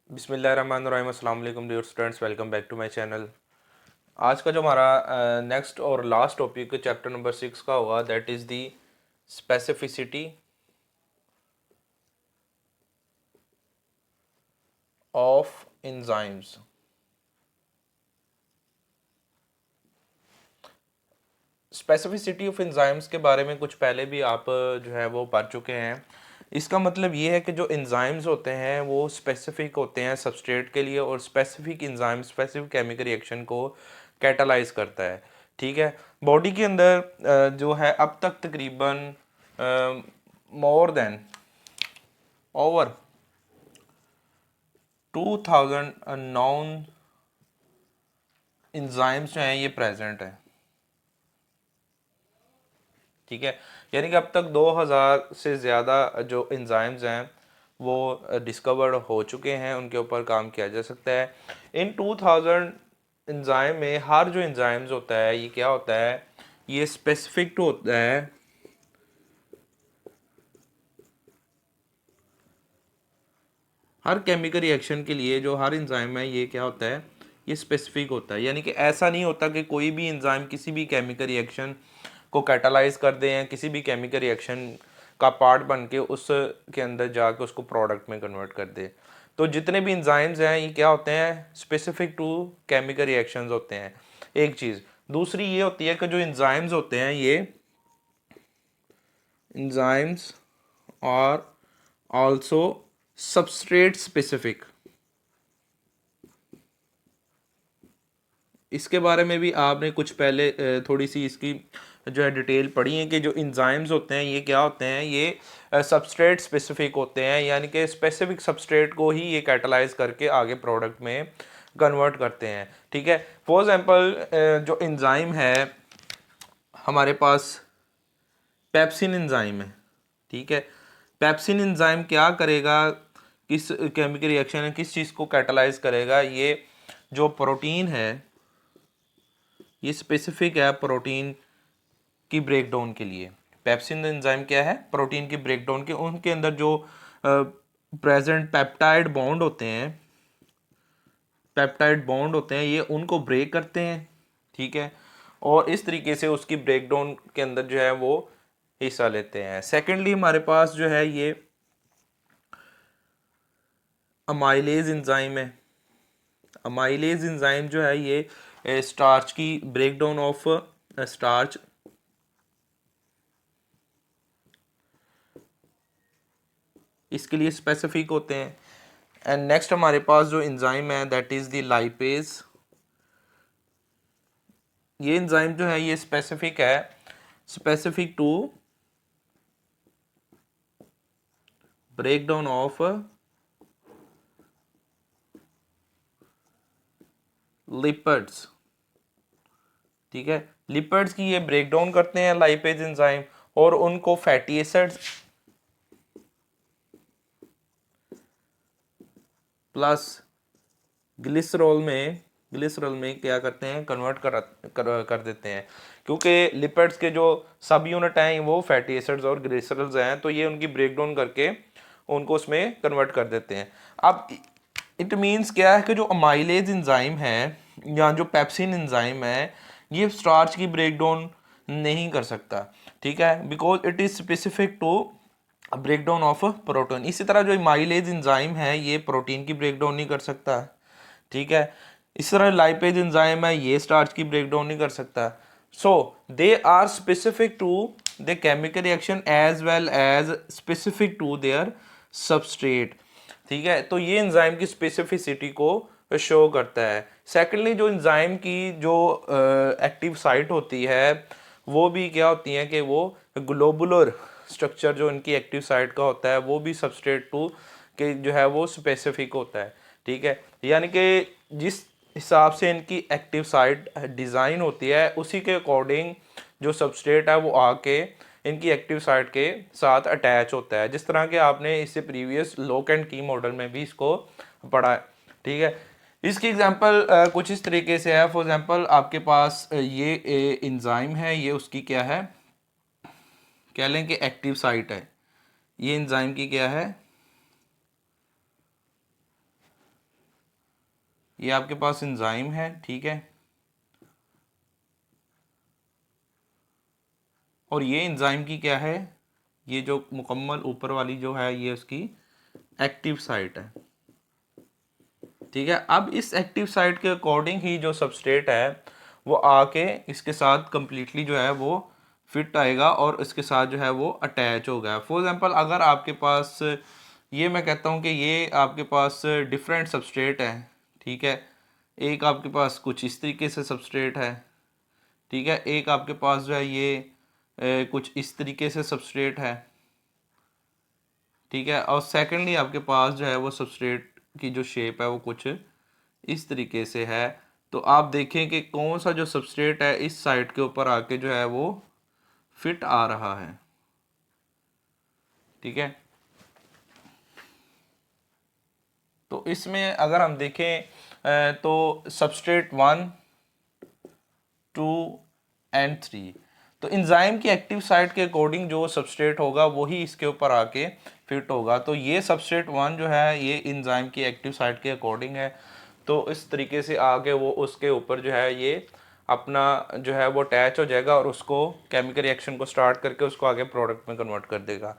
बिस्मिल्लाहिर्रहमानिर्रहीम। अस्सलाम वालेकुम dear students, welcome back to my channel. आज का जो हमारा नेक्स्ट और लास्ट टॉपिक चैप्टर नंबर 6 का होगा, that is the specificity of enzymes. Specificity of enzymes के बारे में कुछ पहले भी आप जो है वो पढ़ चुके हैं। इसका मतलब ये है कि जो एंजाइम्स होते हैं वो स्पेसिफिक होते हैं सबस्ट्रेट के लिए, और specific enzyme specific chemical reaction को कैटालाइज करता है। ठीक है। बॉडी के अंदर जो है अब तक तकरीबन more than over 2000 non enzymes जो हैं ये प्रेजेंट है। ठीक है। यानी कि अब तक 2000 से ज़्यादा जो एंजाइम्स हैं वो डिस्कवर्ड हो चुके हैं, उनके ऊपर काम किया जा सकता है। इन 2000 एंजाइम में हर जो एंजाइम्स होता है ये क्या होता है, ये स्पेसिफिक टू होता है हर केमिकल रिएक्शन के लिए। जो हर एंजाइम है ये क्या होता है, ये स्पेसिफिक होता है। यानी कि ऐसा नहीं होता कि कोई भी एंजाइम किसी भी केमिकल रिएक्शन को कैटालाइज कर दे, या किसी भी केमिकल रिएक्शन का पार्ट बन के उसके अंदर जाके उसको प्रोडक्ट में कन्वर्ट कर दे। तो जितने भी एंजाइम्स हैं ये क्या होते हैं, स्पेसिफिक टू केमिकल रिएक्शंस होते हैं, एक चीज़। दूसरी ये होती है कि जो एंजाइम्स होते हैं ये एंजाइम्स और आल्सो सबस्ट्रेट स्पेसिफिक। इसके बारे में भी आपने कुछ पहले थोड़ी सी इसकी जो है डिटेल पढ़ी है कि जो इंजाइम्स होते हैं ये क्या होते हैं, ये सबस्ट्रेट स्पेसिफिक होते हैं। यानी कि स्पेसिफिक सबस्ट्रेट को ही ये कैटलाइज करके आगे प्रोडक्ट में कन्वर्ट करते हैं। ठीक है। फॉर एग्जांपल जो इंजाइम है हमारे पास पेप्सिन एंजाइम है। ठीक है। पेप्सिन एंजाइम क्या करेगा, किस केमिकल रिएक्शन है, किस चीज़ को कैटलाइज करेगा, ये जो प्रोटीन है ये स्पेसिफिक है प्रोटीन की ब्रेकडाउन के लिए। पेप्सिन एंजाइम क्या है, प्रोटीन की ब्रेकडाउन के, उनके अंदर जो प्रेजेंट पेप्टाइड बॉन्ड होते हैं ये उनको ब्रेक करते हैं। ठीक है। और इस तरीके से उसकी ब्रेकडाउन के अंदर जो है वो हिस्सा लेते हैं। सेकेंडली हमारे पास जो है ये अमाइलेज एंजाइम है। अमाइलेज एंजाइम जो है ये स्टार्च की ब्रेकडाउन ऑफ स्टार्च इसके लिए स्पेसिफिक होते हैं। एंड नेक्स्ट हमारे पास जो एंजाइम है दैट इज द लाइपेज। ये एंजाइम जो है ये स्पेसिफिक है, specific to breakdown of lipids. ठीक है। लिपिड्स की ये ब्रेकडाउन करते हैं लाइपेज एंजाइम, और उनको फैटी एसिड्स प्लस ग्लिसरॉल में क्या करते हैं, कन्वर्ट कर देते हैं। क्योंकि लिपिड्स के जो सब यूनिट हैं वो फैटी एसिड्स और ग्लिसरॉल्स हैं, तो ये उनकी ब्रेकडाउन करके उनको उसमें कन्वर्ट कर देते हैं। अब इट मीन्स क्या है कि जो अमाइलेज एंजाइम है या जो पेप्सिन एंजाइम है ये स्टार्च की ब्रेकडाउन नहीं कर सकता। ठीक है। Because it is specific to breakdown of protein. इसी तरह जो माइलेज एंजाइम है ये प्रोटीन की ब्रेकडाउन नहीं कर सकता। ठीक है। इस तरह लाइपेज एंजाइम है ये स्टार्च की ब्रेकडाउन नहीं कर सकता। So they are specific to the chemical reaction as well as specific to their substrate. ठीक है। तो ये एंजाइम की स्पेसिफिसिटी को शो करता है। सेकेंडली जो एंजाइम की जो एक्टिव साइट होती है वो भी क्या होती है कि वो ग्लोबुलर स्ट्रक्चर जो इनकी एक्टिव साइट का होता है वो भी सबस्ट्रेट टू के जो है वो स्पेसिफिक होता है। ठीक है। यानी कि जिस हिसाब से इनकी एक्टिव साइट डिज़ाइन होती है उसी के अकॉर्डिंग जो सबस्ट्रेट है वो आके इनकी एक्टिव साइट के साथ अटैच होता है, जिस तरह के आपने इससे प्रीवियस लॉक एंड की मॉडल में भी इसको पढ़ा है। ठीक है। इसकी एग्जांपल कुछ इस तरीके से है। फॉर एग्जांपल आपके पास ये एंजाइम है, ये उसकी क्या है, कह लें कि एक्टिव साइट है। ये एंजाइम की क्या है, ये आपके पास एंजाइम है, ठीक है, और ये एंजाइम की क्या है, ये जो मुकम्मल ऊपर वाली जो है ये उसकी एक्टिव साइट है, ठीक है। अब इस एक्टिव साइट के अकॉर्डिंग ही जो सबस्ट्रेट है वो आके इसके साथ कंप्लीटली जो है वो फिट आएगा और इसके साथ जो है वो अटैच हो गया। फॉर एग्जांपल अगर आपके पास, ये मैं कहता हूँ कि ये आपके पास डिफरेंट सबस्ट्रेट है, ठीक है, एक आपके पास कुछ इस तरीके से सबस्ट्रेट है, ठीक है, एक आपके पास जो है ये कुछ इस तरीके से सबस्ट्रेट है, ठीक है, और सेकेंडली आपके पास जो है वो सबस्ट्रेट की जो शेप है वो कुछ इस तरीके से है। तो आप देखें कि कौन सा जो सबस्ट्रेट है इस साइड के ऊपर आके जो है वो फिट आ रहा है, ठीक है। तो इसमें अगर हम देखें तो सबस्ट्रेट 1, 2 एंड 3, तो इंजाइम की एक्टिव साइट के अकॉर्डिंग जो सबस्ट्रेट होगा वही इसके ऊपर आके फिट होगा। तो ये सबस्ट्रेट 1 जो है ये इंजाइम की एक्टिव साइट के अकॉर्डिंग है, तो इस तरीके से आगे वो उसके ऊपर जो है ये अपना जो है वो अटैच हो जाएगा और उसको केमिकल रिएक्शन को स्टार्ट करके उसको आगे प्रोडक्ट में कन्वर्ट कर देगा।